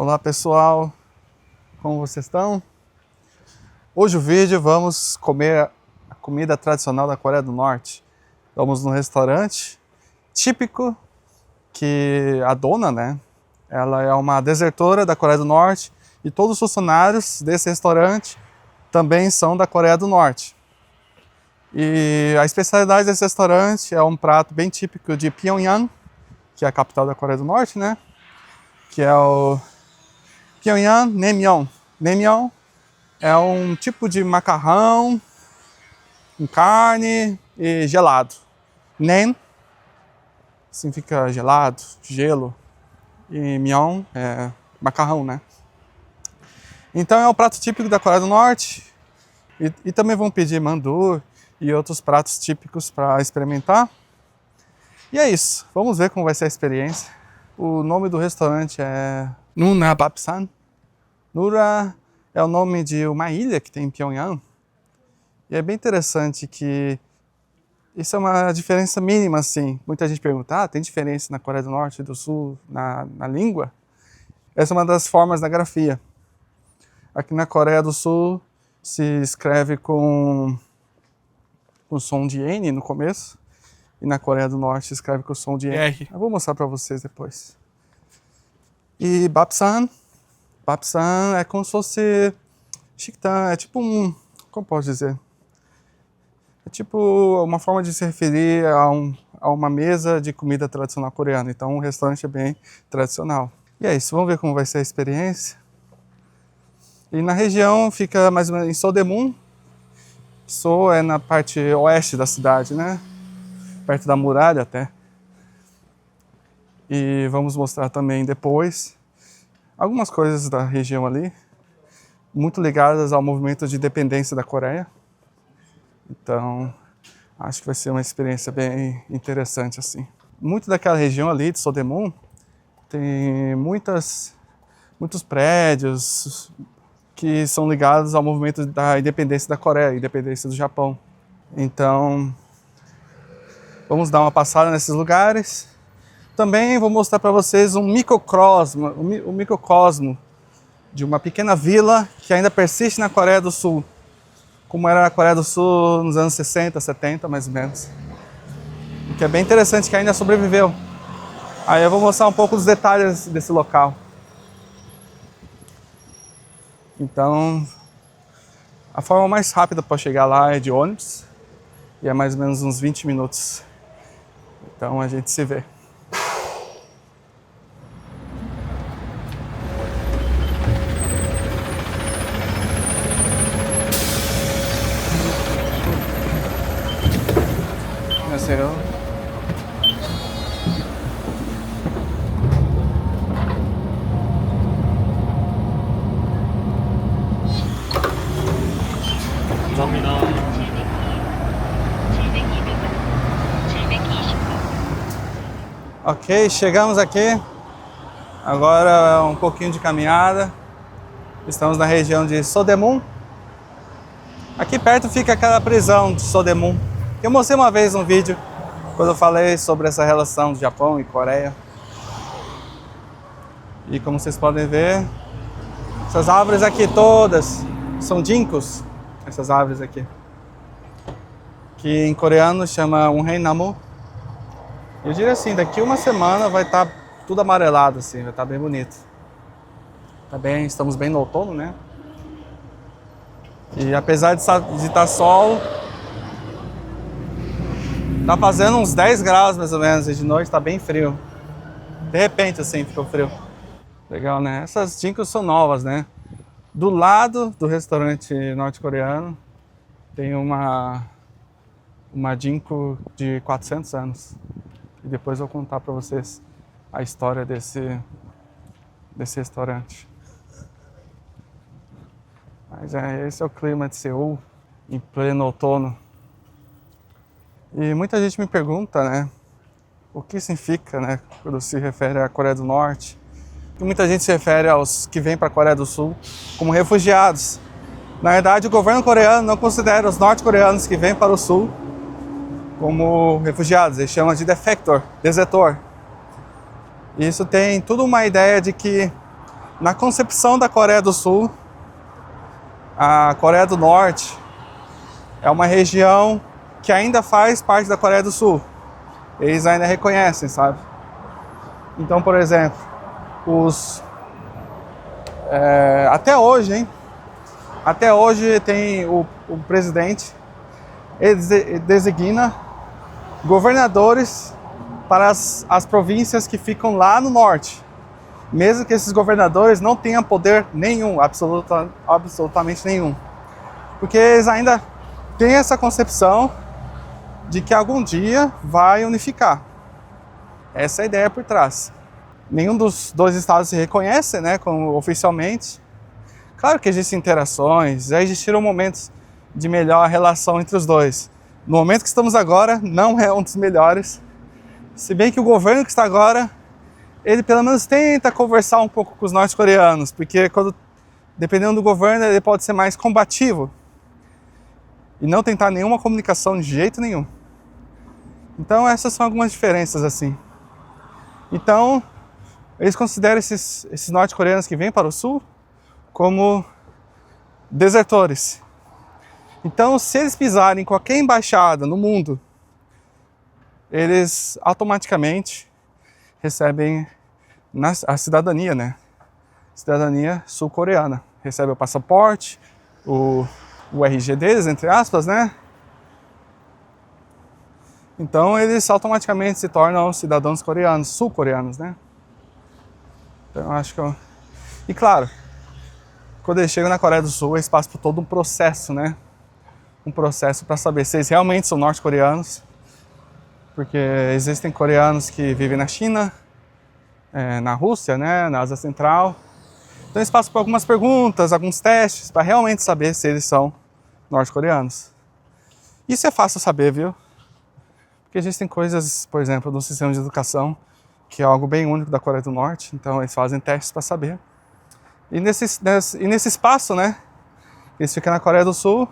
Olá pessoal, como vocês estão? Hoje o vídeo vamos comer a comida tradicional da Coreia do Norte. Vamos num restaurante típico que a dona, né? Ela é uma desertora da Coreia do Norte e todos os funcionários desse restaurante também são da Coreia do Norte. E a especialidade desse restaurante é um prato bem típico de Pyongyang, que é a capital da Coreia do Norte, né? Que é o Pyongyang Naengmyeon. Naengmyeon é um tipo de macarrão com carne e gelado. Naen significa gelado, gelo, e myeon é macarrão, né? Então é um prato típico da Coreia do Norte e também vão pedir mandu e outros pratos típicos para experimentar. E é isso, vamos ver como vai ser a experiência. O nome do restaurante é Nura Bapsan. Nura é o nome de uma ilha que tem em Pyongyang. E é bem interessante que isso é uma diferença mínima, assim. Muita gente pergunta, tem diferença na Coreia do Norte e do Sul na língua? Essa é uma das formas da grafia. Aqui na Coreia do Sul se escreve com o som de N no começo. E na Coreia do Norte se escreve com o som de R. Eu vou mostrar para vocês depois. E Bapsan é como se fosse Shiktan, é tipo como posso dizer? É tipo uma forma de se referir a uma mesa de comida tradicional coreana. Então um restaurante é bem tradicional. E é isso, vamos ver como vai ser a experiência. E na região fica mais ou menos em Sodaemun. So é na parte oeste da cidade, né? Perto da muralha até. E vamos mostrar também depois algumas coisas da região ali, muito ligadas ao movimento de independência da Coreia. Então, acho que vai ser uma experiência bem interessante assim. Muito daquela região ali de Sodaemun tem muitos prédios que são ligados ao movimento da independência da Coreia, independência do Japão. Então, vamos dar uma passada nesses lugares. Também vou mostrar para vocês um microcosmo de uma pequena vila que ainda persiste na Coreia do Sul, como era a Coreia do Sul nos anos 60, 70, mais ou menos. O que é bem interessante, que ainda sobreviveu. Aí eu vou mostrar um pouco dos detalhes desse local. Então, a forma mais rápida para chegar lá é de ônibus, e é mais ou menos uns 20 minutos. Então a gente se vê. 안녕하세요. 감사합니다. Ok, chegamos aqui. Agora um pouquinho de caminhada. Estamos na região de Sodaemun. Aqui perto fica aquela prisão de Sodaemun. Eu mostrei uma vez um vídeo quando eu falei sobre essa relação de Japão e Coreia. E como vocês podem ver, essas árvores aqui todas são ginkgos. Essas árvores aqui, que em coreano chama Unhaenamu. Eu diria assim, daqui uma semana vai estar tudo amarelado assim, vai estar bem bonito. Estamos bem no outono, né? E apesar de estar sol, tá fazendo uns 10 graus mais ou menos, e de noite tá bem frio. De repente assim, ficou frio. Legal, né? Essas ginkgos são novas, né? Do lado do restaurante norte-coreano tem uma ginkgo de 400 anos. E depois eu vou contar para vocês a história desse restaurante. Mas esse é o clima de Seul, em pleno outono. E muita gente me pergunta, né, o que significa, né, quando se refere à Coreia do Norte. E muita gente se refere aos que vêm para a Coreia do Sul como refugiados. Na verdade, o governo coreano não considera os norte-coreanos que vêm para o Sul como refugiados. Eles chamam de defector, desertor. E isso tem tudo uma ideia de que Na concepção da Coreia do Sul, a Coreia do Norte é uma região que ainda faz parte da Coreia do Sul. Eles ainda reconhecem, sabe? Então, por exemplo, até hoje, hein? Até hoje tem o presidente, ele designa governadores para as províncias que ficam lá no norte. Mesmo que esses governadores não tenham poder nenhum, absolutamente nenhum. Porque eles ainda têm essa concepção de que algum dia vai unificar. Essa é a ideia por trás. Nenhum dos dois estados se reconhece, né, como oficialmente. Claro que existem interações, já existiram momentos de melhor relação entre os dois. No momento que estamos agora, não é um dos melhores. Se bem que o governo que está agora, ele pelo menos tenta conversar um pouco com os norte-coreanos, porque dependendo do governo, ele pode ser mais combativo e não tentar nenhuma comunicação de jeito nenhum. Então essas são algumas diferenças assim. Então, eles consideram esses norte-coreanos que vêm para o sul como desertores. Então, se eles pisarem em qualquer embaixada no mundo, eles automaticamente recebem a cidadania, né? Cidadania sul-coreana. Recebe o passaporte, o RG deles, entre aspas, né? Então, eles automaticamente se tornam cidadãos coreanos, sul-coreanos, né? Então, acho que E claro, quando eles chegam na Coreia do Sul, eles passam por todo um processo, né? Um processo para saber se eles realmente são norte-coreanos, porque existem coreanos que vivem na China, na Rússia, né? Na Ásia Central. Então eles passam por algumas perguntas, alguns testes, para realmente saber se eles são norte-coreanos. Isso é fácil saber, viu? Porque existem coisas, por exemplo, no sistema de educação, que é algo bem único da Coreia do Norte, então eles fazem testes para saber. E nesse espaço, né, eles ficam na Coreia do Sul,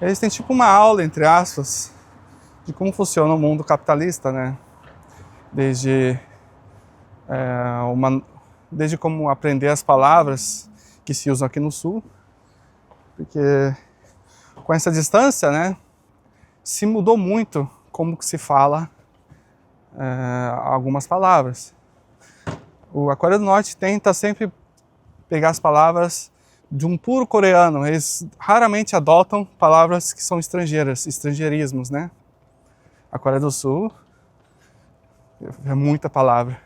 eles têm tipo uma aula, entre aspas, de como funciona o mundo capitalista, né? Desde como aprender as palavras que se usam aqui no Sul, porque com essa distância, né, se mudou muito como que se fala algumas palavras. A Coreia do Norte tenta sempre pegar as palavras de um puro coreano. Eles raramente adotam palavras que são estrangeiras, estrangeirismos, né? A Coreia do Sul é muita palavra,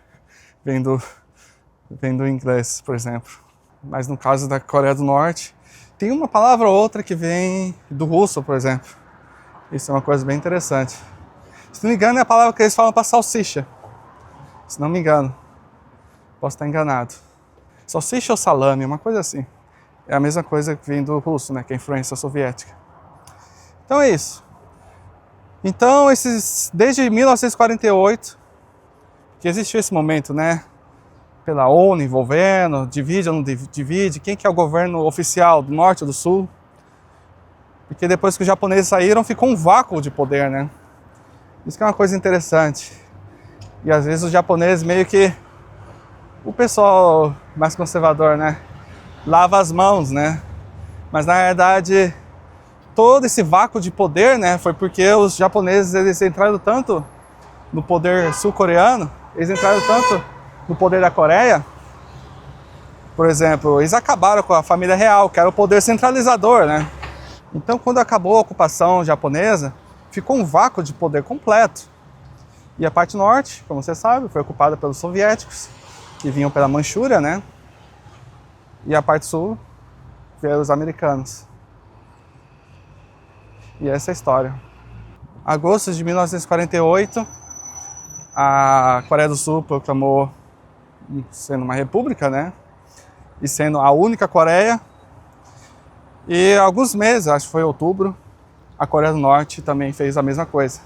vem do inglês, por exemplo. Mas no caso da Coreia do Norte, tem uma palavra ou outra que vem do russo, por exemplo. Isso é uma coisa bem interessante. Se não me engano, é a palavra que eles falam para salsicha. Se não me engano. Posso estar enganado. Salsicha ou salame, uma coisa assim. É a mesma coisa que vem do russo, né? Que é a influência soviética. Então é isso. Então, desde 1948, que existiu esse momento, né? Pela ONU envolvendo, divide ou não divide, quem que é o governo oficial do norte ou do sul. Porque depois que os japoneses saíram, ficou um vácuo de poder, né? Isso que é uma coisa interessante. E às vezes os japoneses meio que... O pessoal mais conservador, né? Lava as mãos, né? Mas na verdade, todo esse vácuo de poder, né? Foi porque os japoneses, eles entraram tanto no poder sul-coreano, eles entraram tanto no poder da Coreia. Por exemplo, eles acabaram com a família real, que era o poder centralizador, né? Então, quando acabou a ocupação japonesa, ficou um vácuo de poder completo. E a parte norte, como você sabe, foi ocupada pelos soviéticos, que vinham pela Manchúria, né? E a parte sul, pelos americanos. E essa é a história. Agosto de 1948, a Coreia do Sul proclamou sendo uma república, né? E sendo a única Coreia. E alguns meses, acho que foi outubro, a Coreia do Norte também fez a mesma coisa.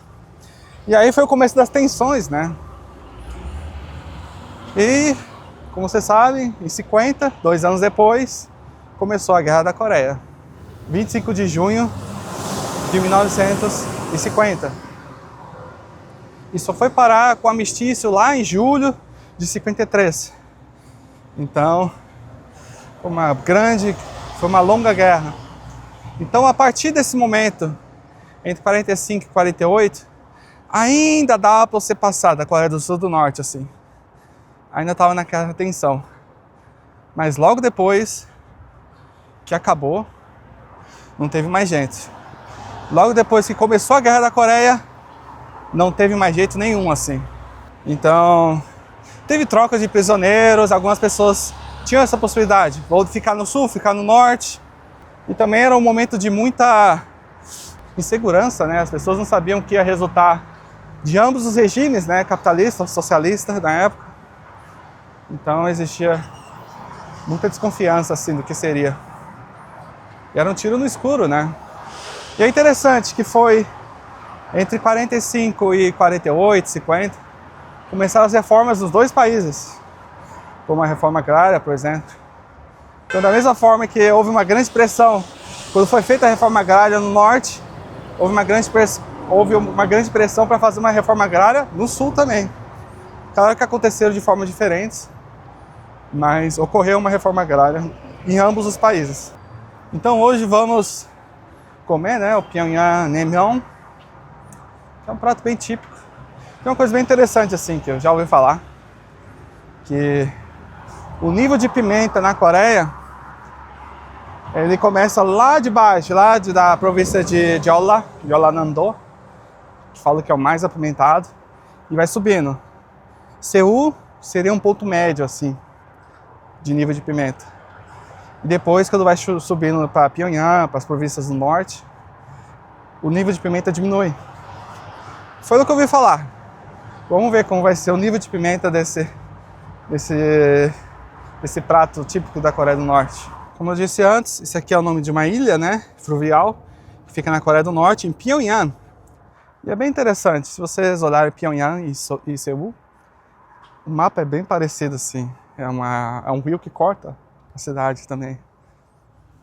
E aí foi o começo das tensões, né? E, como você sabe, em 50, 2 anos depois, começou a Guerra da Coreia. 25 de junho de 1950. E só foi parar com o armistício lá em julho de 53. Então, Foi uma longa guerra. Então, a partir desse momento, entre 45 e 48, ainda dava para você passar da Coreia do Sul e do Norte, assim. Ainda estava naquela tensão. Mas logo depois que acabou, não teve mais gente. Logo depois que começou a Guerra da Coreia, não teve mais jeito nenhum, assim. Então, teve troca de prisioneiros, algumas pessoas tinham essa possibilidade, ou de ficar no sul, ficar no norte. E também era um momento de muita insegurança, né? As pessoas não sabiam o que ia resultar de ambos os regimes, né? Capitalista, socialista na época. Então existia muita desconfiança, assim, do que seria. E era um tiro no escuro, né? E é interessante que foi entre 45 e 48, 50, começaram as reformas nos dois países, como a reforma agrária, por exemplo. Então, da mesma forma que houve uma grande pressão, quando foi feita a reforma agrária no norte, houve uma grande pressão para fazer uma reforma agrária no sul também. Claro que aconteceram de formas diferentes, mas ocorreu uma reforma agrária em ambos os países. Então hoje vamos comer, né, o Pyongyang Naengmyeon, que é um prato bem típico. Tem uma coisa bem interessante assim, que eu já ouvi falar, que o nível de pimenta na Coreia, ele começa lá de baixo, da província de Jeollanam-do, que falo que é o mais apimentado, e vai subindo. Seul seria um ponto médio, assim, de nível de pimenta. E depois, quando vai subindo para Pyongyang, para as províncias do norte, o nível de pimenta diminui. Foi o que eu ouvi falar. Vamos ver como vai ser o nível de pimenta desse prato típico da Coreia do Norte. Como eu disse antes, esse aqui é o nome de uma ilha, né, fluvial, que fica na Coreia do Norte, em Pyongyang. E é bem interessante, se vocês olharem Pyongyang e Seul, o mapa é bem parecido assim. É um rio que corta a cidade também.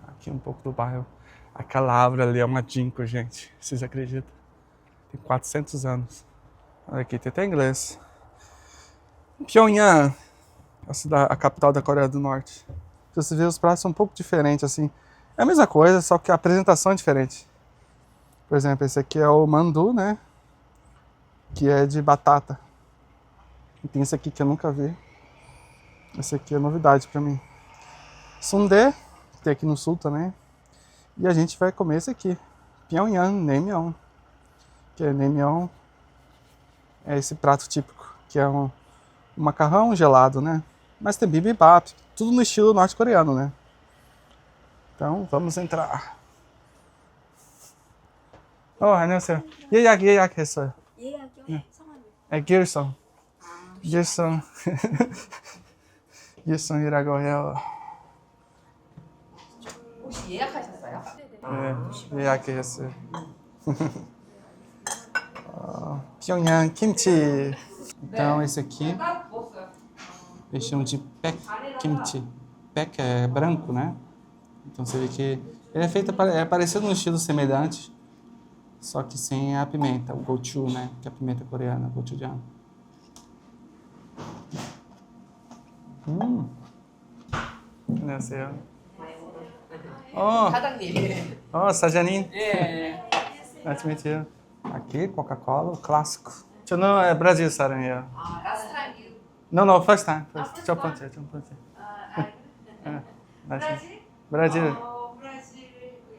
Aqui um pouco do bairro. Aquela árvore ali é uma ginkgo, gente. Vocês acreditam? Tem 400 anos. Olha aqui, tem até inglês. Pyongyang, a capital da Coreia do Norte. Você vê, os pratos são um pouco diferentes, assim. É a mesma coisa, só que a apresentação é diferente. Por exemplo, esse aqui é o mandu, né? Que é de batata. E tem esse aqui que eu nunca vi. Esse aqui é novidade pra mim. Sundae, que tem aqui no sul também. E a gente vai comer esse aqui. Pyongyang Naengmyeon. Que é Naengmyeon. É esse prato típico, que é um macarrão gelado, né? Mas tem bibimbap, tudo no estilo norte-coreano, né? Então, vamos entrar. 안녕하세요. 예약했어요. 예약이요? 성함이? 길성. 길성. 길성이라고 해요. 혹시 예약하셨어요? 네, 예약했어요. Pyongyang Kimchi. Então, esse aqui, eles chamam de Baek Kimchi. Baek é branco, né? Então, você vê que ele é feito, é parecido no estilo semelhante, só que sem a pimenta, o gochujang, né? Que é a pimenta coreana, gochujang. 안녕하세요. 사장님. 사장님. 예. Nice to meet you. Aqui, Coca-Cola, o clássico. Não, é Brasil 사람이에요. Last time you. No, first time. 첫 번째. 브라질? Brasil. 브라질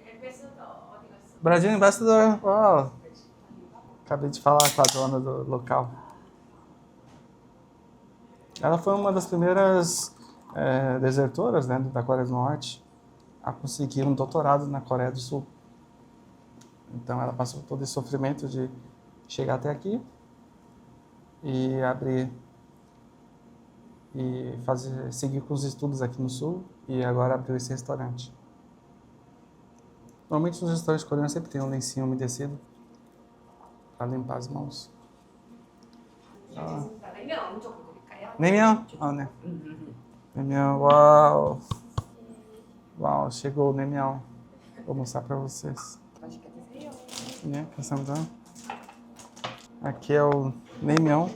엠베서더 어디 갔어? Brasil Ambassador. Uau. Acabei de falar com a dona do local. Ela foi uma das primeiras desertoras, né, da Coreia do Norte a conseguir um doutorado na Coreia do Sul. Então ela passou todo esse sofrimento de chegar até aqui e seguir com os estudos aqui no Sul e agora abriu esse restaurante. Normalmente nos restaurantes coreanos sempre tem um lencinho umedecido para limpar as mãos. 냉면 어느 쪽으로 드릴까요? Naengmyeon? 네. Naengmyeon, uau! Uau, chegou o Naengmyeon. Vou mostrar para vocês. 맛있게 드세요. Né, aqui é o Naengmyeon,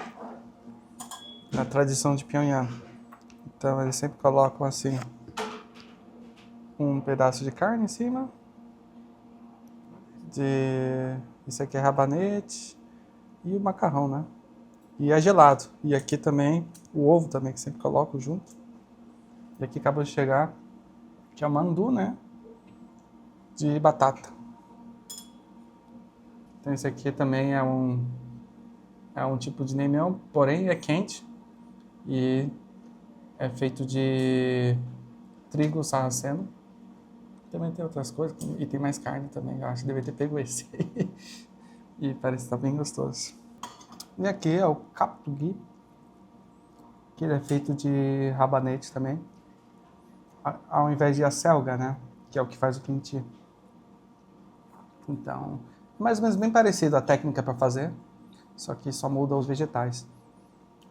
na tradição de Pyongyang. Então eles sempre colocam assim com um pedaço de carne em cima. Isso aqui é rabanete e o macarrão, né? E é gelado. E aqui também o ovo também, que sempre coloco junto. E aqui acabou de chegar, que é o mandu, né? De batata. Então esse aqui também é um tipo de naengmyeon, porém é quente. E é feito de trigo sarraceno. Também tem outras coisas, e tem mais carne também. Eu acho que devia ter pego esse. E parece estar bem gostoso. E aqui é o kapdugi, que ele é feito de rabanete também, ao invés de acelga, né? Que é o que faz o kimchi. Então, mais ou menos bem parecido a técnica para fazer, só que só muda os vegetais.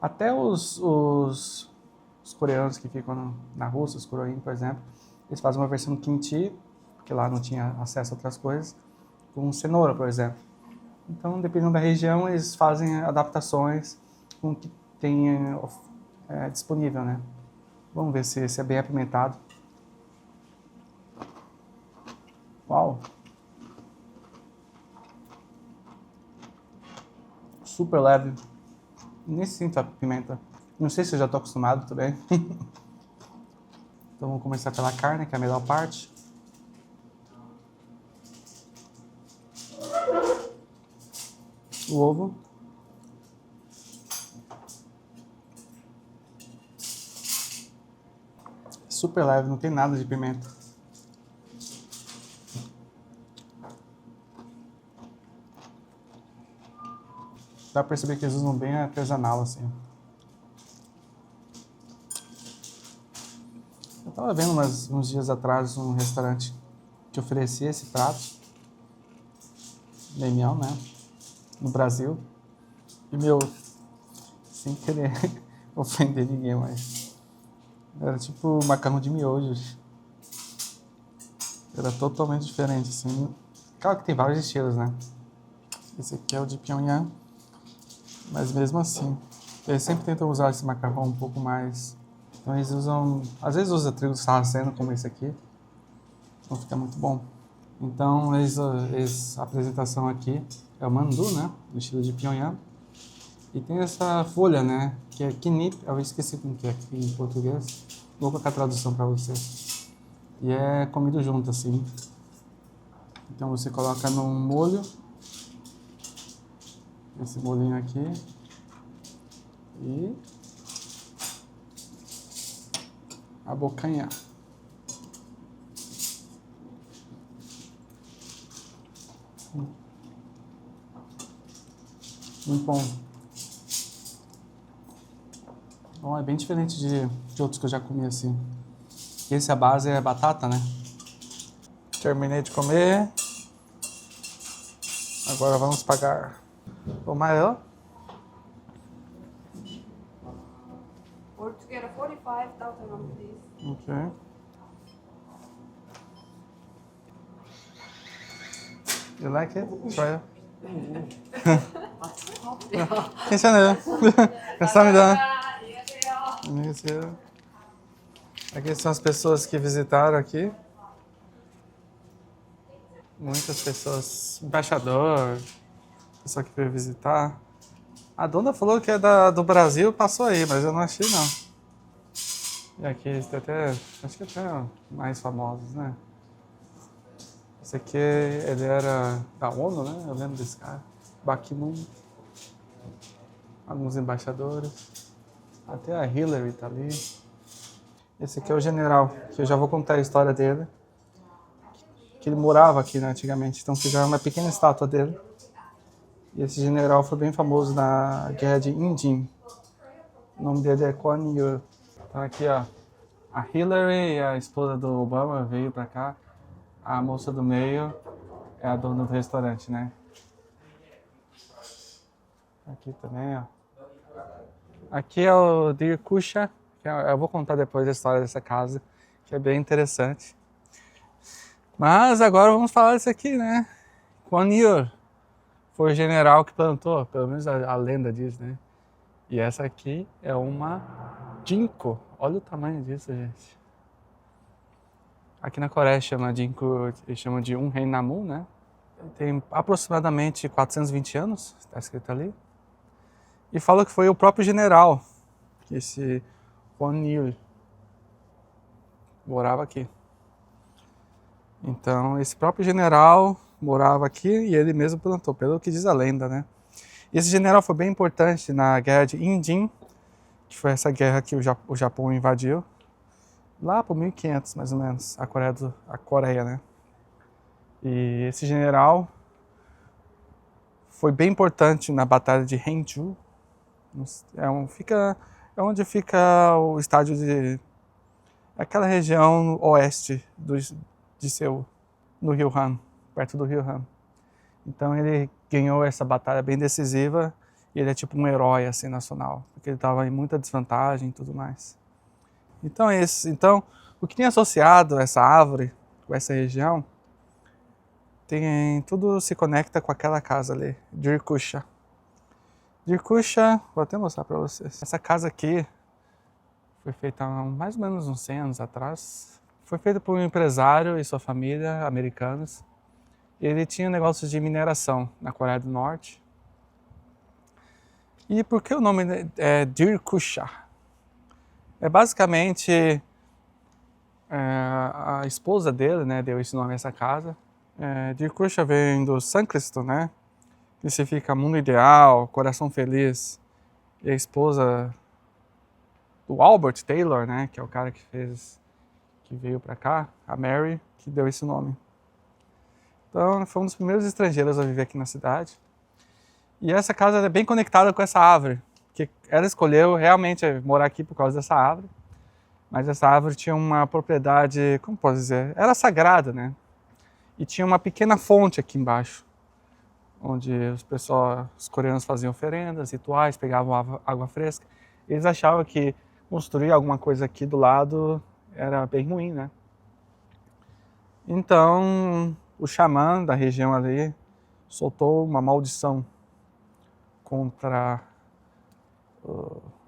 Até os coreanos que ficam na Rússia, os Koroin, por exemplo, eles fazem uma versão kimchi, porque lá não tinha acesso a outras coisas, com cenoura, por exemplo. Então, dependendo da região, eles fazem adaptações com o que tem disponível, né? Vamos ver se esse é bem apimentado. Uau! Super leve. Nem sinto a pimenta. Não sei se eu já estou acostumado também. Então vamos começar pela carne, que é a melhor parte. O ovo. Super leve, não tem nada de pimenta. Dá pra perceber que eles usam bem artesanal, assim. Eu tava vendo uns dias atrás um restaurante que oferecia esse prato. Naengmyeon, né? No Brasil. E, meu, sem querer ofender ninguém, mas era tipo macarrão de miojo. Era totalmente diferente, assim. Claro que tem vários estilos, né? Esse aqui é o de Pyongyang. Mas mesmo assim, eles sempre tentam usar esse macarrão um pouco mais... Então eles usam... Às vezes usa trigo sarraceno, como esse aqui. Então fica muito bom. Então a apresentação aqui é o mandu, né? No estilo de Pyongyang. E tem essa folha, né? Que é knip. Eu esqueci como que é aqui em português. Vou colocar a tradução para vocês. E é comido junto, assim. Então você coloca num molho. Esse molhinho aqui. E abocanhar. Muito bom. Bom, é bem diferente de outros que eu já comi assim. Esse a base é batata, né? Terminei de comer. Agora vamos pagar. O maior? Altogether 45,000 rupees. Ok. You like it? Try it. 괜찮아요. 감사합니다. 안녕하세요. Aqui são as pessoas que visitaram aqui. Muitas pessoas, embaixador, pessoa que veio visitar. A dona falou que é do Brasil, passou aí, mas eu não achei não. E aqui tem até, acho que até mais famosos, né? Esse aqui, ele era da ONU, né? Eu lembro desse cara. Ban Ki-moon. Alguns embaixadores. Até a Hillary tá ali. Esse aqui é o general, que eu já vou contar a história dele. Que ele morava aqui, né, antigamente. Então fizeram uma pequena estátua dele. E esse general foi bem famoso na guerra de Indim. O nome dele é Kwon Yu. Então aqui, ó. A Hillary, a esposa do Obama, veio pra cá. A moça do meio é a dona do restaurante, né? Aqui também, ó. Aqui é o Dir Kusha. Eu vou contar depois a história dessa casa, que é bem interessante. Mas agora vamos falar disso aqui, né? Kwon Yu foi o general que plantou, pelo menos a lenda diz, né? E essa aqui é uma ginkgo. Olha o tamanho disso, gente. Aqui na Coreia eles chamam de Unhaenamu, né? Tem aproximadamente 420 anos, está escrito ali. E fala que foi o próprio general, esse Won Il, morava aqui. Então, esse próprio general morava aqui e ele mesmo plantou, pelo que diz a lenda, né? E esse general foi bem importante na guerra de Injin, que foi essa guerra que o Japão invadiu, lá por 1500, mais ou menos, a Coreia, né? E esse general foi bem importante na batalha de Haeju. É onde fica o estádio de... aquela região oeste de Seul, no Rio Han, perto do Rio Han. Então ele ganhou essa batalha bem decisiva e ele é tipo um herói assim nacional, porque ele estava em muita desvantagem e tudo mais. Então é isso. Então, o que tem associado essa árvore com essa região, tudo se conecta com aquela casa ali, Dirkusha. Dirkusha, vou até mostrar para vocês. Essa casa aqui foi feita há mais ou menos uns 100 anos atrás. Foi feita por um empresário e sua família, americanos. Ele tinha negócios de mineração na Coreia do Norte. E por que o nome é Dirkusha? É basicamente a esposa dele, né, deu esse nome a essa casa. Dirkusha vem do sânscrito, né, que significa mundo ideal, coração feliz. E a esposa do Albert Taylor, né, que é o cara que veio para cá, a Mary, que deu esse nome. Então, foi um dos primeiros estrangeiros a viver aqui na cidade. E essa casa é bem conectada com essa árvore, que ela escolheu realmente morar aqui por causa dessa árvore. Mas essa árvore tinha uma propriedade, como posso dizer, era sagrada, né? E tinha uma pequena fonte aqui embaixo, onde os coreanos faziam oferendas, rituais, pegavam água fresca. Eles achavam que construir alguma coisa aqui do lado era bem ruim, né? Então, o xamã da região ali soltou uma maldição contra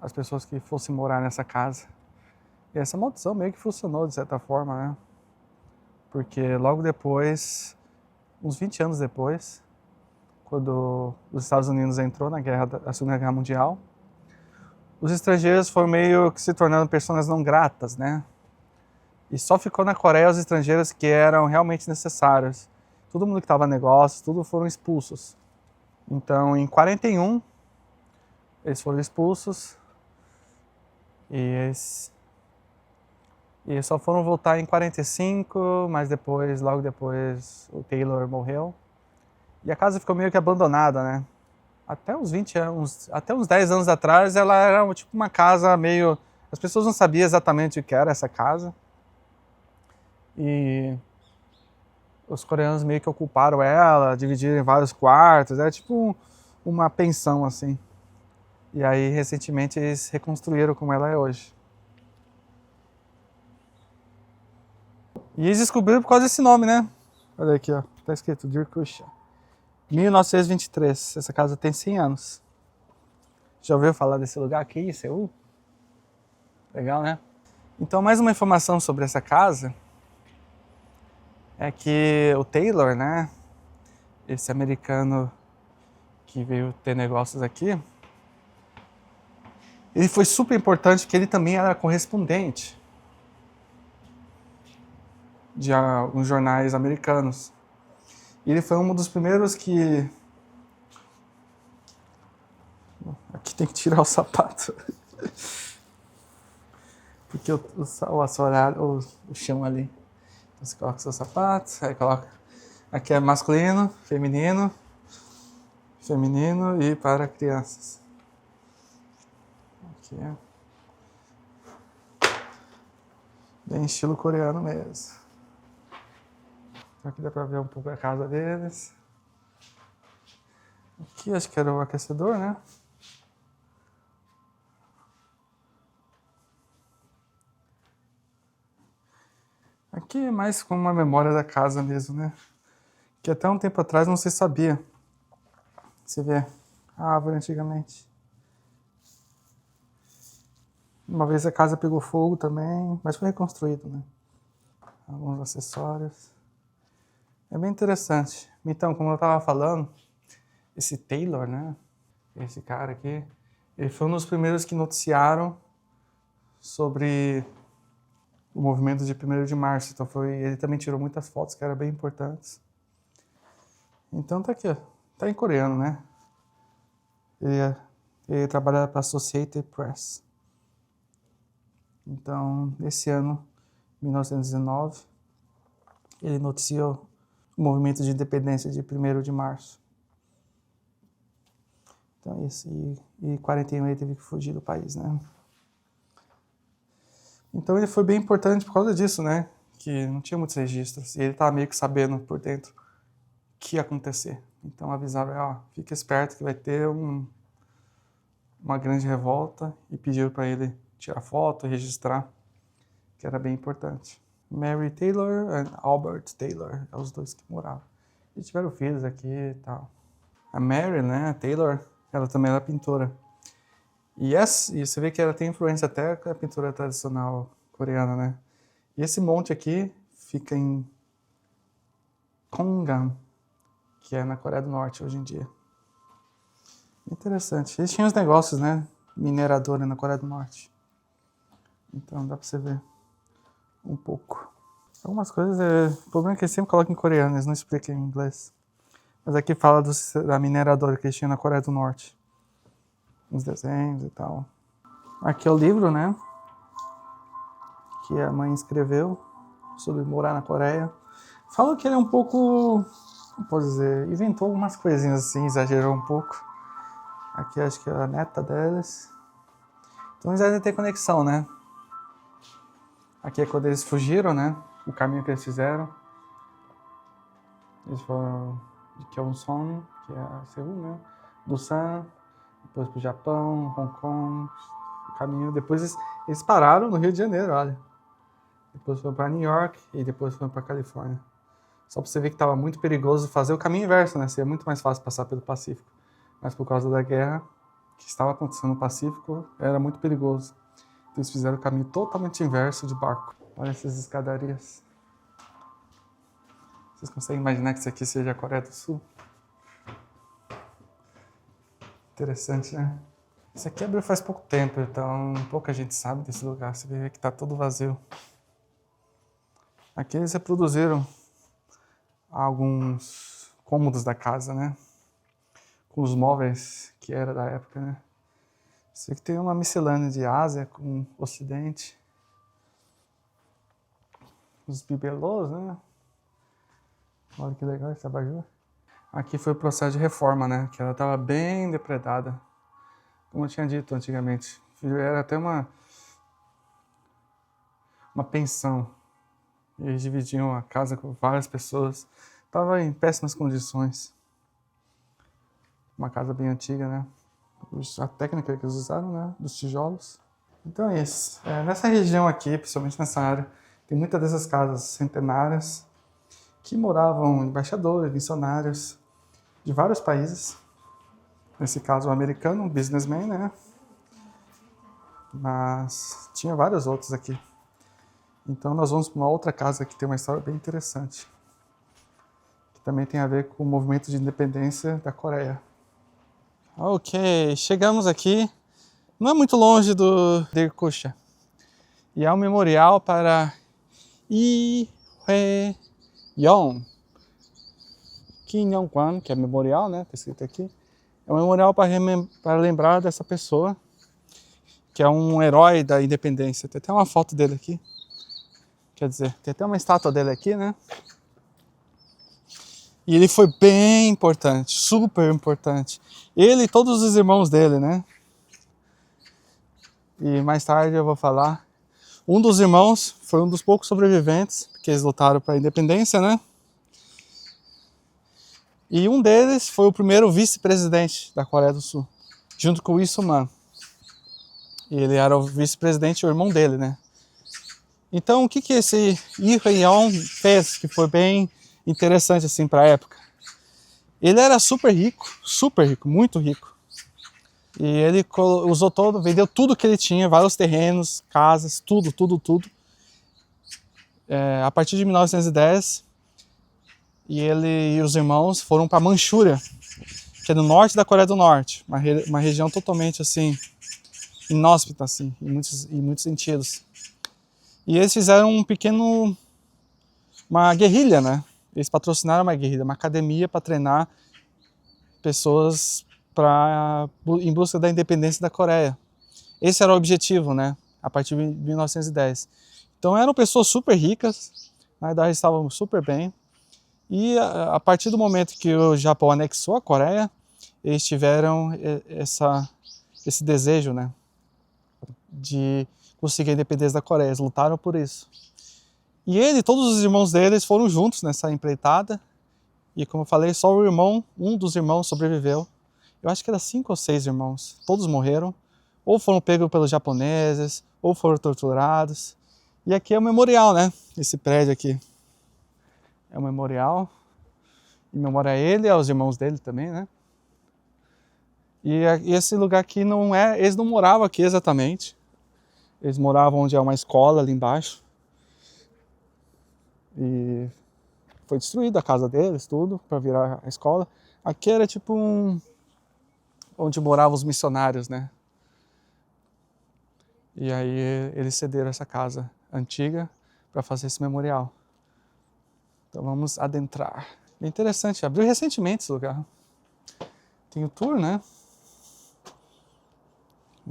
as pessoas que fossem morar nessa casa. E essa maldição meio que funcionou de certa forma, né? Porque logo depois, uns 20 anos depois, quando os Estados Unidos entrou na Segunda Guerra Mundial, os estrangeiros foram meio que se tornando pessoas não gratas, né? E só ficou na Coreia os estrangeiros que eram realmente necessários. Todo mundo que estava no negócio, tudo foram expulsos. Então, em 41, eles foram expulsos e só foram voltar em 45, mas logo depois, o Taylor morreu. E a casa ficou meio que abandonada, né? Até uns 20 anos, até uns 10 anos atrás, ela era tipo uma casa meio... As pessoas não sabiam exatamente o que era essa casa. E os coreanos meio que ocuparam ela, dividiram em vários quartos, era tipo uma pensão assim. E aí, recentemente, eles reconstruíram como ela é hoje. E eles descobriram por causa desse nome, né? Olha aqui, ó, tá escrito Dirkusha. 1923, essa casa tem 100 anos. Já ouviu falar desse lugar aqui, em Seul? Legal, né? Então, mais uma informação sobre essa casa é que o Taylor, né, esse americano que veio ter negócios aqui, ele foi super importante porque ele também era correspondente de alguns jornais americanos. E ele foi um dos primeiros que... Aqui tem que tirar o sapato. Porque o chão ali. Então você coloca o seu sapato, aí coloca... Aqui é masculino, feminino e para crianças. Aqui é bem estilo coreano mesmo. Aqui dá pra ver um pouco a casa deles. Aqui acho que era o aquecedor, né? Aqui é mais como uma memória da casa mesmo, né? Que até um tempo atrás não se sabia. Você vê a árvore antigamente. Uma vez a casa pegou fogo também, mas foi reconstruído, né? alguns acessórios. É bem interessante. Então, como eu estava falando, esse Taylor, né? Esse cara aqui, ele foi um dos primeiros que noticiaram sobre o movimento de 1º de março. Então ele também tirou muitas fotos que eram bem importantes. Então tá aqui, ó. Tá em coreano, né? Ele trabalha para a Associated Press. Então, esse ano, 1919, ele noticiou o movimento de independência de 1º de março. Então, em 41 ele teve que fugir do país, né? Então ele foi bem importante por causa disso, né? Que não tinha muitos registros. E ele estava meio que sabendo por dentro o que ia acontecer. Então avisaram, ó, fica esperto que vai ter uma grande revolta, e pediram para ele tirar foto e registrar, que era bem importante. Mary Taylor e Albert Taylor, os dois que moravam. E tiveram filhos aqui e tal. A Mary, né, a Taylor, ela também era pintora. E você vê que ela tem influência até com a pintura tradicional coreana, né? E esse monte aqui fica em Kongan, que é na Coreia do Norte hoje em dia. Interessante. Eles tinham os negócios, né? Mineradora na Coreia do Norte. Então dá pra você ver um pouco. Algumas coisas, o problema é que eles sempre colocam em coreano, eles não explicam em inglês. Mas aqui fala da mineradora que eles tinham na Coreia do Norte. Os desenhos e tal. Aqui é o livro, né? Que a mãe escreveu sobre morar na Coreia. Falam que ele é um pouco, como posso dizer, inventou algumas coisinhas assim, exagerou um pouco. Aqui acho que é a neta deles. Então eles devem ter conexão, né? Aqui é quando eles fugiram, né? O caminho que eles fizeram. Eles foram de Gyeongseong, que é a Seul, né? Busan, depois pro Japão, Hong Kong, o caminho. Depois eles pararam no Rio de Janeiro, olha. Depois foram para New York e depois foram para Califórnia. Só para você ver que estava muito perigoso fazer o caminho inverso, né? Seria muito mais fácil passar pelo Pacífico. Mas por causa da guerra que estava acontecendo no Pacífico, era muito perigoso. Então eles fizeram o caminho totalmente inverso de barco. Olha essas escadarias. Vocês conseguem imaginar que isso aqui seja a Coreia do Sul? Interessante, né? Isso aqui abriu faz pouco tempo, então pouca gente sabe desse lugar. Você vê que está todo vazio. Aqui eles reproduziram alguns cômodos da casa, né? Com os móveis que era da época, né? Você vê que tem uma miscelânea de Ásia com Ocidente. Os bibelôs, né? Olha que legal esse abajur. Aqui foi o processo de reforma, né? Que ela estava bem depredada. Como eu tinha dito antigamente. Era até uma pensão. Eles dividiam a casa com várias pessoas. Estava em péssimas condições. Uma casa bem antiga, né? A técnica que eles usaram, né? Dos tijolos. Então é isso. Nessa região aqui, principalmente nessa área, tem muitas dessas casas centenárias que moravam embaixadores, missionários de vários países. Nesse caso, o americano, um businessman, né? Mas tinha vários outros aqui. Então nós vamos para uma outra casa que tem uma história bem interessante. Que também tem a ver com o movimento de independência da Coreia. Ok, chegamos aqui. Não é muito longe do Daegukusha. E é um memorial para Lee Hwae-yong. Kim Yong-kwan, que é memorial, né? Está escrito aqui. É um memorial para lembrar dessa pessoa, que é um herói da independência. Tem até uma foto dele aqui. Quer dizer, tem até uma estátua dele aqui, né? E ele foi bem importante, super importante. Ele e todos os irmãos dele, né? E mais tarde eu vou falar. Um dos irmãos foi um dos poucos sobreviventes, porque eles lutaram para a independência, né? E um deles foi o primeiro vice-presidente da Coreia do Sul, junto com o Lee Soo-man. E ele era o vice-presidente, o irmão dele, né? Então, o que esse Lee Hwae-yong fez, que foi bem interessante assim para a época? Ele era super rico, muito rico. E ele vendeu tudo que ele tinha, vários terrenos, casas, tudo. a partir de 1910, e ele e os irmãos foram para Manchúria, que é no norte da Coreia do Norte, uma região totalmente assim inóspita, assim, em muitos sentidos. E eles fizeram uma guerrilha, né? Eles patrocinaram uma guerrilha, uma academia para treinar pessoas em busca da independência da Coreia. Esse era o objetivo, né? A partir de 1910. Então eram pessoas super ricas, na verdade estavam super bem. E a partir do momento que o Japão anexou a Coreia, eles tiveram esse desejo, né, de conseguir a independência da Coreia. Eles lutaram por isso. E ele e todos os irmãos deles foram juntos nessa empreitada. E como eu falei, só um dos irmãos sobreviveu. Eu acho que era 5 ou 6 irmãos. Todos morreram. Ou foram pegos pelos japoneses, ou foram torturados. E aqui é o memorial, né? Esse prédio aqui é o memorial. Em memória a ele e aos irmãos dele também, né? E esse lugar aqui eles não moravam aqui exatamente. Eles moravam onde é uma escola ali embaixo. E foi destruída a casa deles, tudo, para virar a escola. Aqui era tipo onde moravam os missionários, né? E aí eles cederam essa casa antiga para fazer esse memorial. Então vamos adentrar. É interessante, abriu recentemente esse lugar. Tem o tour, né?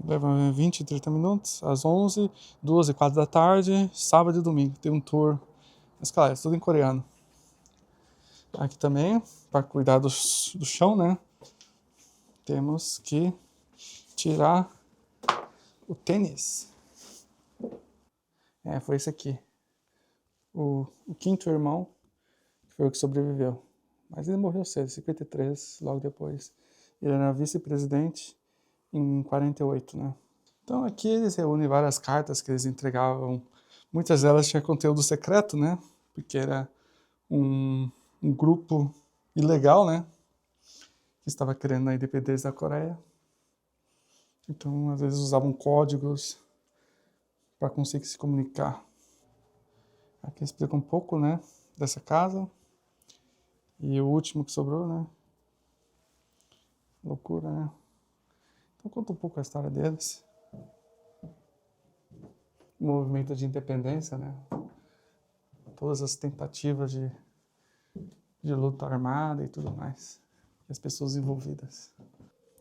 Leva 20, 30 minutos, às 11, 2 e 4 da tarde, sábado e domingo. Tem um tour. Mas claro, é tudo em coreano. Aqui também, para cuidar do chão, né? Temos que tirar o tênis. Foi esse aqui. O quinto irmão, que foi o que sobreviveu. Mas ele morreu cedo, 53, logo depois. Ele era vice-presidente em 48, né? Então aqui eles reúnem várias cartas que eles entregavam. Muitas delas tinham conteúdo secreto, né? Porque era um grupo ilegal, né? Que estava querendo a independência da Coreia. Então, às vezes usavam códigos para conseguir se comunicar. Aqui explica um pouco, né, dessa casa. E o último que sobrou, né? Loucura, né? Então conta um pouco a história deles. O movimento de independência, né? Todas as tentativas de luta armada e tudo mais. E as pessoas envolvidas.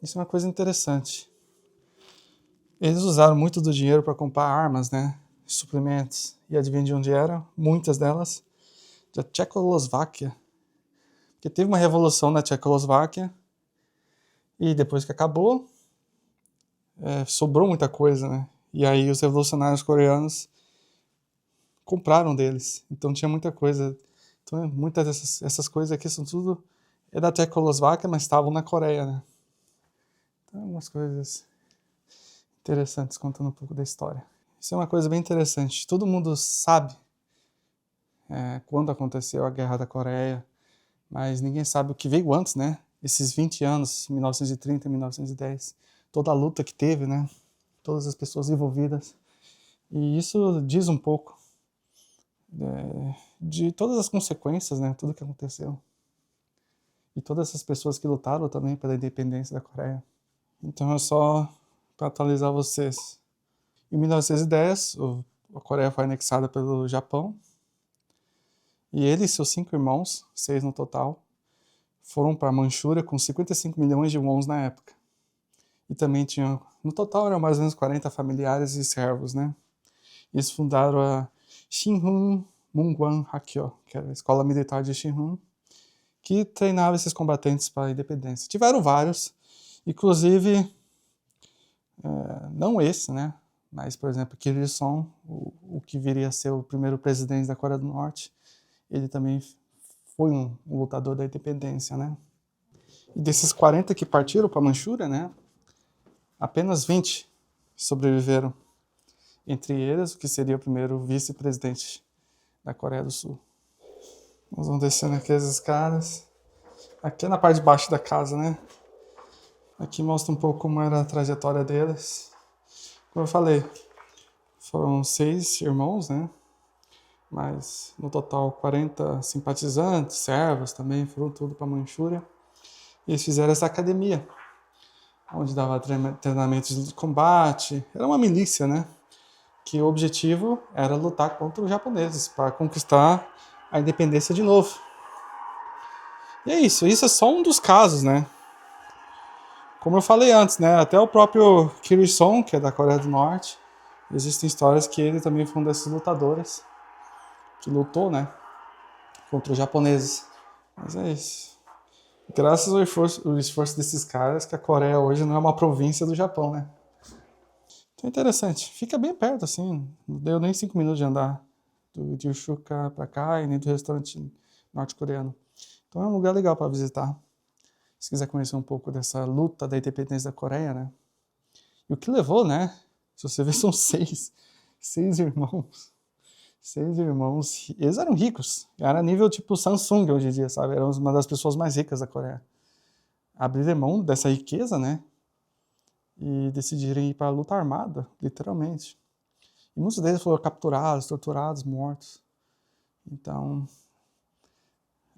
Isso é uma coisa interessante. Eles usaram muito do dinheiro para comprar armas, né? Suprimentos. E adivinha de onde eram? Muitas delas da Tchecoslováquia. Porque teve uma revolução na Tchecoslováquia e depois que acabou, sobrou muita coisa, né? E aí os revolucionários coreanos compraram deles. Então tinha muita coisa. Então muitas dessas coisas aqui são tudo da Tchecoslováquia, mas estavam na Coreia, né? Então umas coisas interessantes contando um pouco da história. Isso é uma coisa bem interessante. Todo mundo sabe quando aconteceu a Guerra da Coreia, mas ninguém sabe o que veio antes, né? Esses 20 anos, 1930 e 1910, toda a luta que teve, né? Todas as pessoas envolvidas. E isso diz um pouco de todas as consequências, né? Tudo que aconteceu. E todas essas pessoas que lutaram também pela independência da Coreia. Então é só para atualizar vocês. Em 1910, a Coreia foi anexada pelo Japão. E ele e seus 5 irmãos, 6 no total, foram para a Manchúria com 55 milhões de wons na época. E também tinham, no total eram mais ou menos 40 familiares e servos, né? Eles fundaram a Shinhun Mungwan Hakyo, que era a escola militar de Shinhun, que treinava esses combatentes para a independência. Tiveram vários, inclusive, não esse, né? Mas, por exemplo, Kim Il-sung, o que viria a ser o primeiro presidente da Coreia do Norte, ele também foi um lutador da independência, né? E desses 40 que partiram para a Manchúria, né? Apenas 20 sobreviveram. Entre eles, o que seria o primeiro vice-presidente da Coreia do Sul. Nós vamos descendo aqui as escadas. Aqui é na parte de baixo da casa, né? Aqui mostra um pouco como era a trajetória deles. Como eu falei, foram 6 irmãos, né? mas no total 40 simpatizantes, servos também, foram tudo para a Manchúria. E eles fizeram essa academia, onde dava treinamentos de combate. Era uma milícia, né? Que o objetivo era lutar contra os japoneses, para conquistar a independência de novo. E é isso é só um dos casos, né? Como eu falei antes, né? Até o próprio Kim Il-sung, que é da Coreia do Norte, existem histórias que ele também foi um desses lutadores que lutou, né? Contra os japoneses. Mas é isso. Graças ao esforço desses caras, que a Coreia hoje não é uma província do Japão, né? Então é interessante. Fica bem perto, assim. Não deu nem 5 minutos de andar de Uchuca pra cá e nem do restaurante norte-coreano. Então é um lugar legal para visitar. Se quiser conhecer um pouco dessa luta da independência da Coreia, né? E o que levou, né? Se você ver, são seis irmãos. 6 irmãos. Eles eram ricos. Era nível tipo Samsung hoje em dia, sabe? Eram uma das pessoas mais ricas da Coreia. Abriram mão dessa riqueza, né? E decidiram ir para a luta armada, literalmente. E muitos deles foram capturados, torturados, mortos. Então,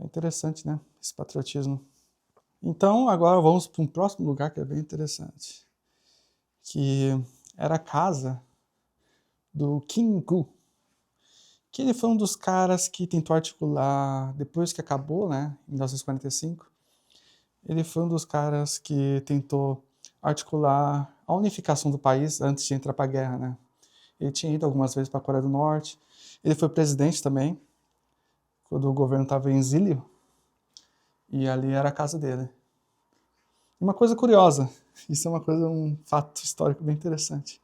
é interessante, né? Esse patriotismo. Então, agora vamos para um próximo lugar que é bem interessante. Que era a casa do Kim Il-gu. Que ele foi um dos caras que tentou articular, depois que acabou, né, em 1945, ele foi um dos caras que tentou articular a unificação do país antes de entrar para a guerra, né. Ele tinha ido algumas vezes para a Coreia do Norte, ele foi presidente também, quando o governo estava em exílio, e ali era a casa dele. Uma coisa curiosa, isso é um fato histórico bem interessante.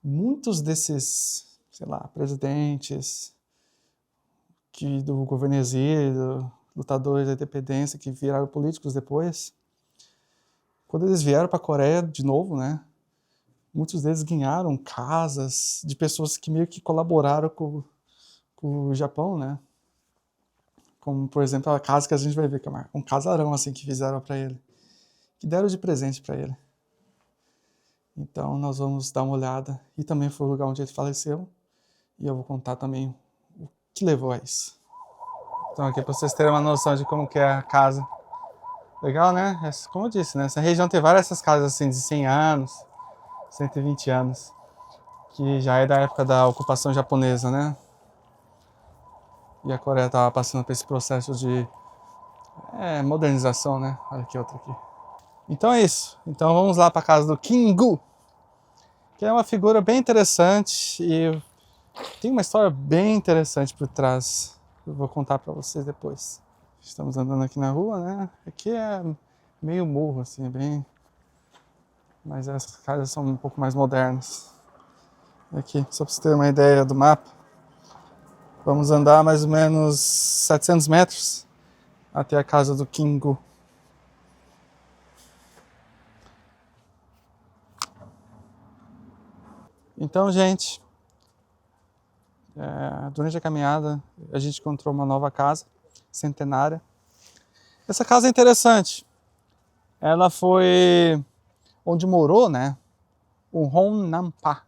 Muitos desses, sei lá, presidentes do governo exílio, lutadores da independência que viraram políticos depois, quando eles vieram para a Coreia de novo, né, muitos deles ganharam casas de pessoas que meio que colaboraram com o Japão, né, como, por exemplo, a casa que a gente vai ver, que é um casarão assim que fizeram para ele, que deram de presente para ele. Então nós vamos dar uma olhada, e também foi o lugar onde ele faleceu, e eu vou contar também o que levou a isso. Então aqui para vocês terem uma noção de como que é a casa. Legal, né? Como eu disse, né? Essa região tem várias dessas casas assim de 100 anos, 120 anos, que já é da época da ocupação japonesa, né? E a Coreia estava passando por esse processo de modernização, né? Olha aqui outra aqui. Então é isso. Então vamos lá para a casa do Kim Il-gu, que é uma figura bem interessante e tem uma história bem interessante por trás. Eu vou contar para vocês depois. Estamos andando aqui na rua, né? Aqui é meio morro, assim, mas as casas são um pouco mais modernas. Aqui, só para você ter uma ideia do mapa, vamos andar mais ou menos 700 metros até a casa do Kim Il-gu. Então, gente, durante a caminhada a gente encontrou uma nova casa centenária. Essa casa é interessante. Ela foi onde morou, né, o Hong Nam-pa,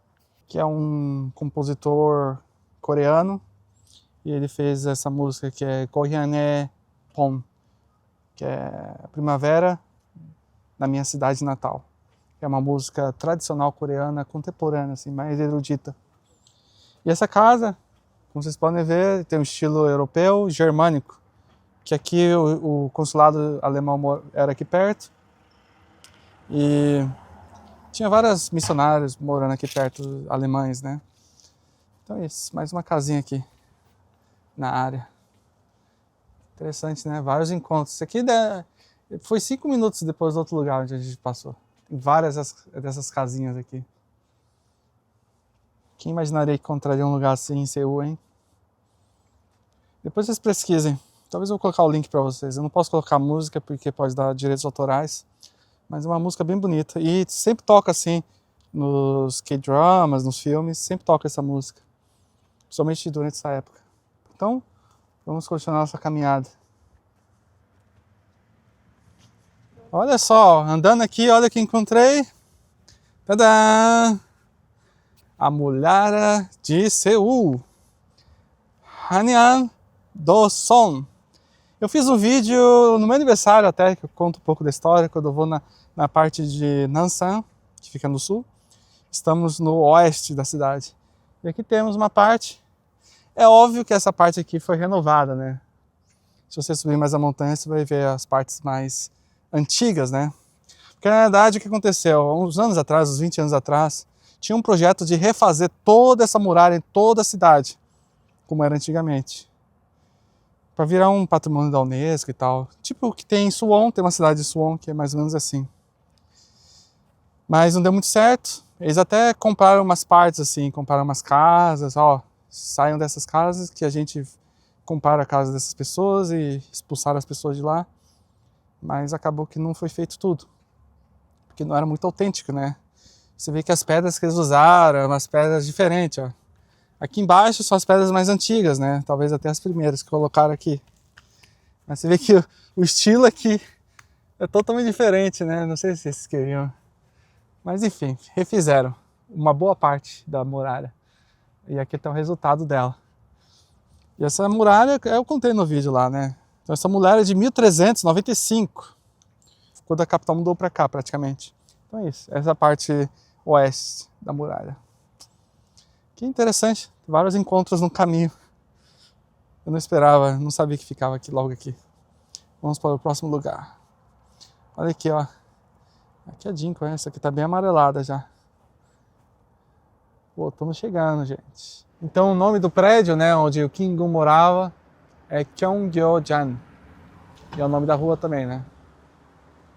que é um compositor coreano, e ele fez essa música que é Gohyane Pom, que é Primavera na minha cidade natal. É uma música tradicional coreana, contemporânea, assim, mais erudita. E essa casa, como vocês podem ver, tem um estilo europeu, germânico, que aqui o consulado alemão era aqui perto, e tinha vários missionários morando aqui perto, alemães, né? Então é isso, mais uma casinha aqui na área. Interessante, né? Vários encontros. Isso aqui foi 5 minutos depois do outro lugar onde a gente passou. Tem várias dessas casinhas aqui. Quem imaginaria que encontraria um lugar assim em Seul, hein? Depois vocês pesquisem. Talvez eu vou colocar o link para vocês. Eu não posso colocar música porque pode dar direitos autorais, mas é uma música bem bonita. E sempre toca assim nos K-dramas, nos filmes, sempre toca essa música. Principalmente durante essa época. Então, vamos continuar nossa caminhada. Olha só, andando aqui, olha o que encontrei. Tadã! A Muralha de Seul. Hanyang do Son. Eu fiz um vídeo no meu aniversário até, que eu conto um pouco da história, quando eu vou na parte de Nansan, que fica no sul. Estamos no oeste da cidade. E aqui temos uma parte. É óbvio que essa parte aqui foi renovada, né? Se você subir mais a montanha, você vai ver as partes mais antigas, né? Porque na verdade o que aconteceu? Há uns anos atrás, uns 20 anos atrás, tinha um projeto de refazer toda essa muralha em toda a cidade, como era antigamente. Para virar um patrimônio da Unesco e tal. Tipo o que tem em Suwon, tem uma cidade de Suwon que é mais ou menos assim. Mas não deu muito certo. Eles até compraram umas partes assim, compraram umas casas, ó, saiam dessas casas que a gente compara a casa dessas pessoas e expulsaram as pessoas de lá. Mas acabou que não foi feito tudo. Porque não era muito autêntico, né? Você vê que as pedras que eles usaram, umas pedras diferentes, ó. Aqui embaixo são as pedras mais antigas, né? Talvez até as primeiras que colocaram aqui. Mas você vê que o estilo aqui é totalmente diferente, né? Não sei se vocês queriam. Mas enfim, refizeram uma boa parte da muralha. E aqui está o resultado dela. E essa muralha, eu contei no vídeo lá, né? Então essa muralha é de 1395. Quando a capital mudou para cá, praticamente. Então é isso. Essa é a parte oeste da muralha. Que interessante. Vários encontros no caminho. Eu não esperava, não sabia que ficava aqui, logo aqui. Vamos para o próximo lugar. Olha aqui, ó. Aqui é Jinko, essa aqui tá bem amarelada já. Pô, estamos chegando, gente. Então o nome do prédio, né, onde o Kim Gun morava, é Gyeonggi-jan. E é o nome da rua também, né?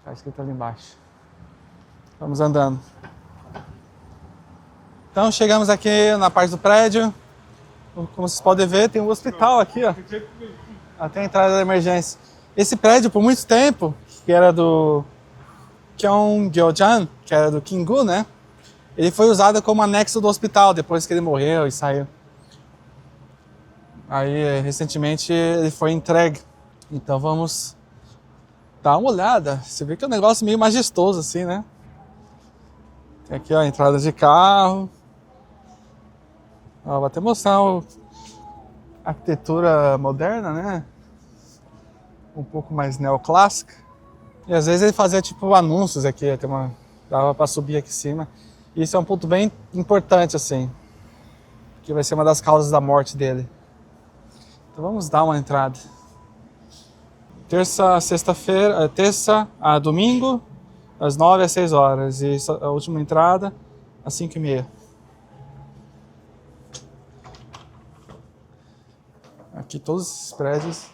Tá escrito ali embaixo. Vamos andando. Então chegamos aqui na parte do prédio. Como vocês podem ver, tem um hospital aqui, ó. Até a entrada da emergência. Esse prédio, por muito tempo, que era do Gyeonggi-jan, que era do Kim Gun, né? Ele foi usado como anexo do hospital depois que ele morreu e saiu. Aí, recentemente, ele foi entregue. Então vamos dar uma olhada. Você vê que é um negócio meio majestoso assim, né? Tem aqui, ó, a entrada de carro. Ó, vou até mostrar a arquitetura moderna, né? Um pouco mais neoclássica. E às vezes ele fazia tipo anúncios aqui, dava para subir aqui em cima. E isso é um ponto bem importante, assim, que vai ser uma das causas da morte dele. Então vamos dar uma entrada. Terça a domingo, das 9 às 6 horas. E a última entrada, às 5h30. Aqui todos esses prédios,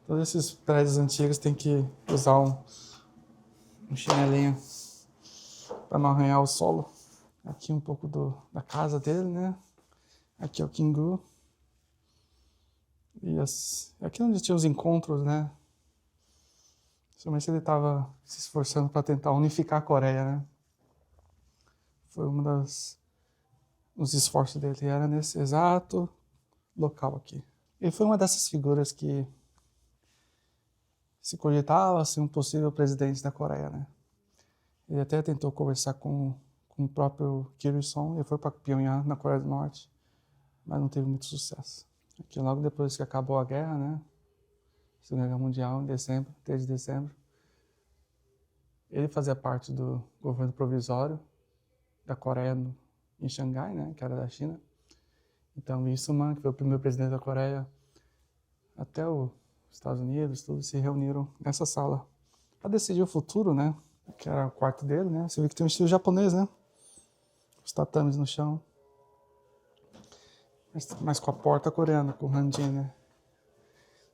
todos esses prédios antigos tem que usar um chinelinho para não arranhar o solo. Aqui um pouco da casa dele, né? Aqui é o Kim Gun. E aqui onde tinha os encontros, né? Principalmente ele estava se esforçando para tentar unificar a Coreia, né? Foi os esforços dele, era nesse exato local aqui. Ele foi uma dessas figuras que se cogitava ser um possível presidente da Coreia, né? Ele até tentou conversar com o próprio Kim Il-sung, ele foi para Pyongyang, na Coreia do Norte, mas não teve muito sucesso. Aqui logo depois que acabou a guerra, né? Segunda Guerra Mundial, em dezembro, 3 de dezembro, ele fazia parte do governo provisório da Coreia em Xangai, né? Que era da China. Então, Il-sung, que foi o primeiro presidente da Coreia, até os Estados Unidos, todos se reuniram nessa sala para decidir o futuro, né? Que era o quarto dele, né? Você vê que tem um estilo japonês, né? Os tatames no chão. Mas com a porta coreana, com o hanjin, né?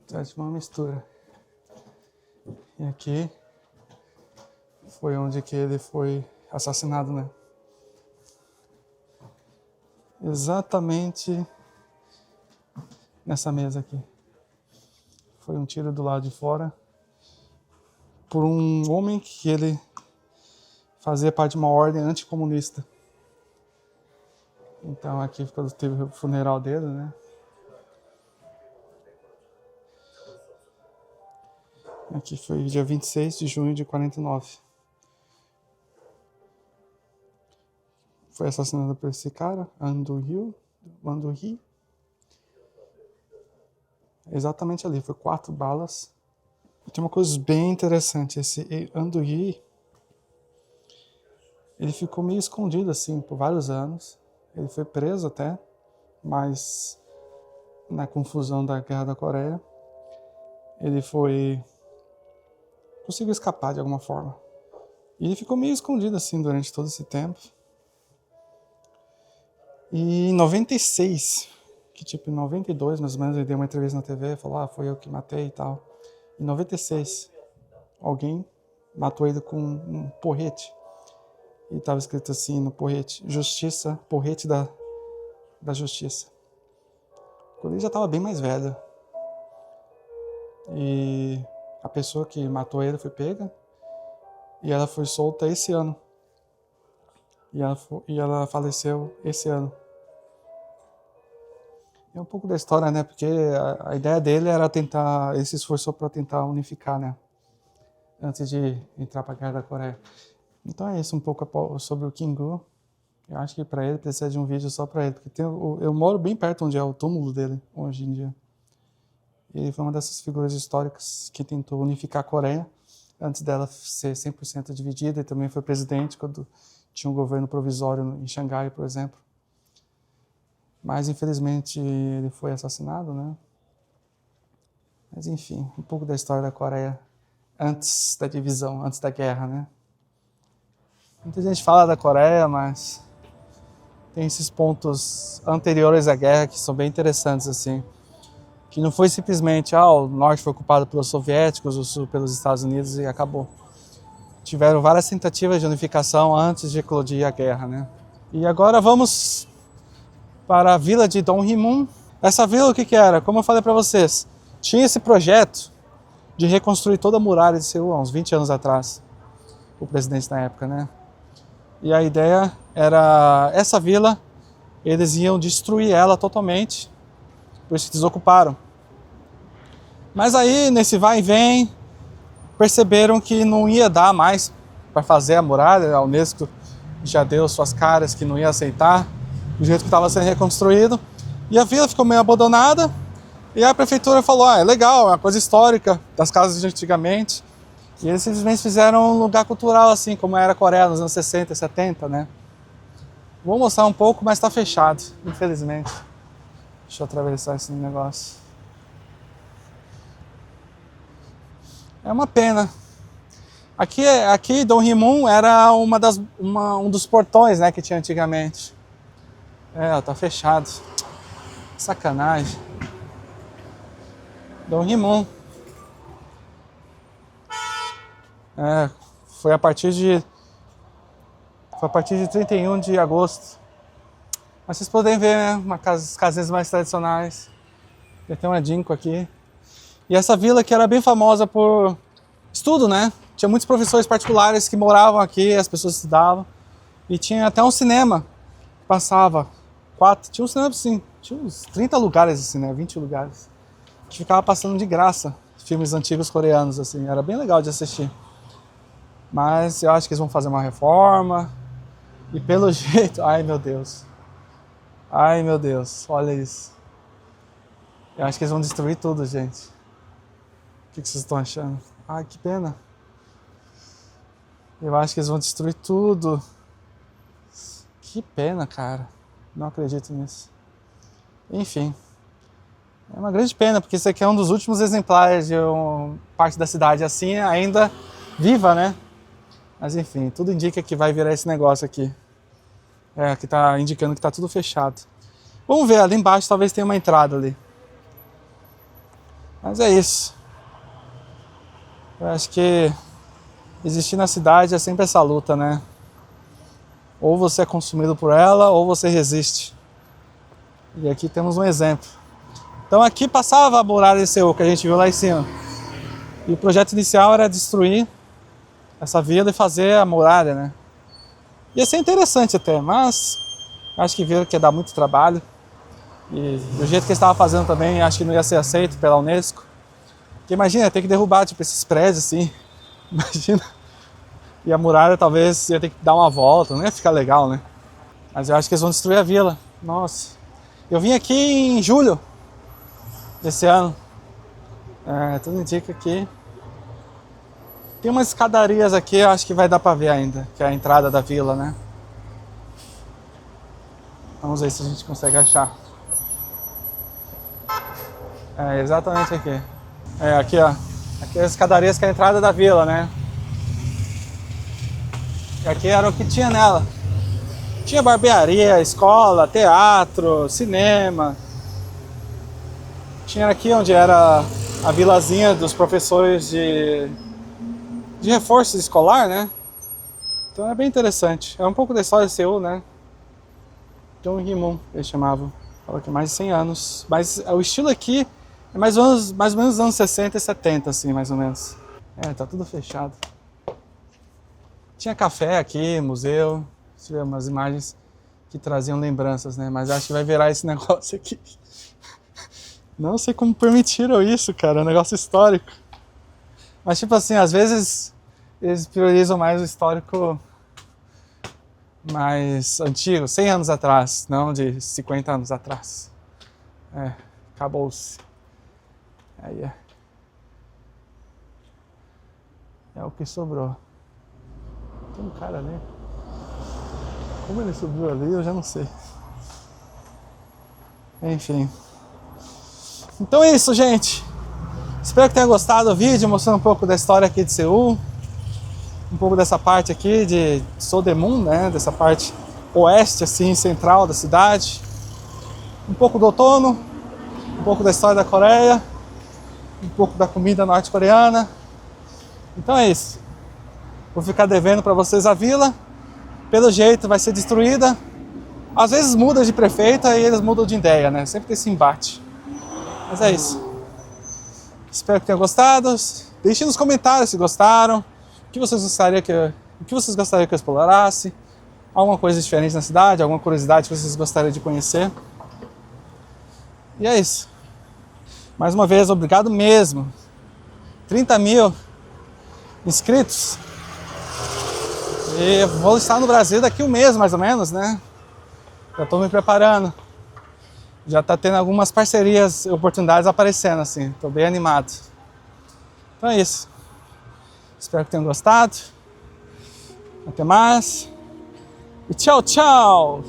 Então, é tipo uma mistura. E aqui foi onde que ele foi assassinado, né? Exatamente nessa mesa aqui. Foi um tiro do lado de fora por um homem que ele fazia parte de uma ordem anticomunista. Então aqui teve o funeral dele, né? Aqui foi dia 26 de junho de 49. Foi assassinado por esse cara, An Do-hyo. Anduri. Exatamente ali, foi 4 balas. E tem uma coisa bem interessante, esse Anduri, ele ficou meio escondido assim por vários anos. Ele foi preso até, mas na confusão da Guerra da Coreia, ele conseguiu escapar de alguma forma. E ele ficou meio escondido assim durante todo esse tempo. E em 96, que tipo em 92 mais ou menos, ele deu uma entrevista na TV, falou, foi eu que matei e tal. Em 96, alguém matou ele com um porrete. E estava escrito assim no porrete, justiça, porrete da justiça. Quando ele já estava bem mais velho. E a pessoa que matou ele foi pega e ela foi solta esse ano. E ela faleceu esse ano. É um pouco da história, né? Porque a ideia dele era tentar, ele se esforçou para tentar unificar, né? Antes de entrar para a Guerra da Coreia. Então é isso um pouco sobre o Kim-gu. Eu acho que para ele precisa de um vídeo só para ele, porque eu moro bem perto onde é o túmulo dele hoje em dia. Ele foi uma dessas figuras históricas que tentou unificar a Coreia antes dela ser 100% dividida, e também foi presidente quando tinha um governo provisório em Xangai, por exemplo. Mas infelizmente ele foi assassinado, né? Mas enfim, um pouco da história da Coreia antes da divisão, antes da guerra, né? Muita gente fala da Coreia, mas tem esses pontos anteriores à guerra que são bem interessantes, assim. Que não foi simplesmente, o norte foi ocupado pelos soviéticos, o sul pelos Estados Unidos e acabou. Tiveram várias tentativas de unificação antes de eclodir a guerra, né? E agora vamos para a vila de Dongrimun. Essa vila, o que era? Como eu falei para vocês, tinha esse projeto de reconstruir toda a muralha de Seul há uns 20 anos atrás, o presidente na época, né? E a ideia era, essa vila, eles iam destruir ela totalmente, por isso que desocuparam. Mas aí, nesse vai e vem, perceberam que não ia dar mais para fazer a muralha, a Unesco já deu suas caras que não ia aceitar do jeito que estava sendo reconstruído, e a vila ficou meio abandonada, e a prefeitura falou, é legal, é uma coisa histórica das casas de antigamente, e eles simplesmente fizeram um lugar cultural assim, como era a Coreia nos anos 60 e 70, né? Vou mostrar um pouco, mas está fechado, infelizmente. Deixa eu atravessar esse negócio. É uma pena. Aqui Dongrimun era um dos portões, né, que tinha antigamente. Tá fechado. Sacanagem. Dongrimun. Foi a partir de 31 de agosto. Mas vocês podem ver, né, as casinhas mais tradicionais. Tem uma Jinko aqui. E essa vila que era bem famosa por estudo, né? Tinha muitos professores particulares que moravam aqui, as pessoas estudavam. E tinha até um cinema que passava. Tinha um cinema, sim, tinha uns 30 lugares assim, né? 20 lugares. Que ficava passando de graça filmes antigos coreanos, assim. Era bem legal de assistir. Mas eu acho que eles vão fazer uma reforma. E pelo jeito... Ai, meu Deus. Ai, meu Deus. Olha isso. Eu acho que eles vão destruir tudo, gente. O que vocês estão achando? Ai, que pena. Eu acho que eles vão destruir tudo. Que pena, cara. Não acredito nisso. Enfim. É uma grande pena, porque isso aqui é um dos últimos exemplares de parte da cidade assim, ainda viva, né? Mas enfim, tudo indica que vai virar esse negócio aqui. Aqui tá indicando que tá tudo fechado. Vamos ver, ali embaixo talvez tenha uma entrada ali. Mas é isso. Eu acho que existir na cidade é sempre essa luta, né? Ou você é consumido por ela, ou você resiste. E aqui temos um exemplo. Então aqui passava a muralha de Seul, que a gente viu lá em cima. E o projeto inicial era destruir essa vila e fazer a muralha, né? Ia ser interessante até, mas acho que viram que ia dar muito trabalho. E do jeito que eles estavam fazendo também, acho que não ia ser aceito pela Unesco. Porque imagina, ter que derrubar tipo, esses prédios assim, imagina. E a muralha talvez ia ter que dar uma volta, não ia ficar legal, né? Mas eu acho que eles vão destruir a vila, nossa. Eu vim aqui em julho desse ano. Tudo indica que tem umas escadarias aqui, eu acho que vai dar pra ver ainda, que é a entrada da vila, né? Vamos ver se a gente consegue achar. É exatamente aqui. Aqui ó. Aqui as escadarias que é a entrada da vila, né? E aqui era o que tinha nela. Tinha barbearia, escola, teatro, cinema. Tinha aqui onde era a vilazinha dos professores de reforço escolar, né? Então é bem interessante. É um pouco da história de Seul, né? Gyeonggi-mun, eles chamavam. Fala que mais de 100 anos. Mas o estilo aqui é mais ou menos dos anos 60 e 70, assim, mais ou menos. Tá tudo fechado. Tinha café aqui, museu. Deixa eu ver umas imagens que traziam lembranças, né? Mas acho que vai virar esse negócio aqui. Não sei como permitiram isso, cara. É um negócio histórico. Mas tipo assim, às vezes eles priorizam mais o histórico mais antigo, 100 anos atrás, não de 50 anos atrás. Acabou-se. Aí é o que sobrou. Tem um cara ali. Como ele subiu ali, eu já não sei. Enfim. Então é isso, gente. Espero que tenha gostado do vídeo, mostrando um pouco da história aqui de Seul. Um pouco dessa parte aqui de Seodaemun, né? Dessa parte oeste, assim, central da cidade. Um pouco do outono. Um pouco da história da Coreia. Um pouco da comida norte-coreana. Então é isso. Vou ficar devendo para vocês a vila. Pelo jeito vai ser destruída. Às vezes muda de prefeito e eles mudam de ideia, né? Sempre tem esse embate. Mas é isso. Espero que tenham gostado. Deixem nos comentários se gostaram. O que vocês gostariam que eu explorasse. Alguma coisa diferente na cidade, alguma curiosidade que vocês gostariam de conhecer. E é isso. Mais uma vez, obrigado mesmo. 30 mil inscritos. E vou estar no Brasil daqui um mês, mais ou menos, né? Já estou me preparando. Já está tendo algumas parcerias, oportunidades aparecendo, assim. Estou bem animado. Então é isso. Espero que tenham gostado. Até mais. E tchau, tchau!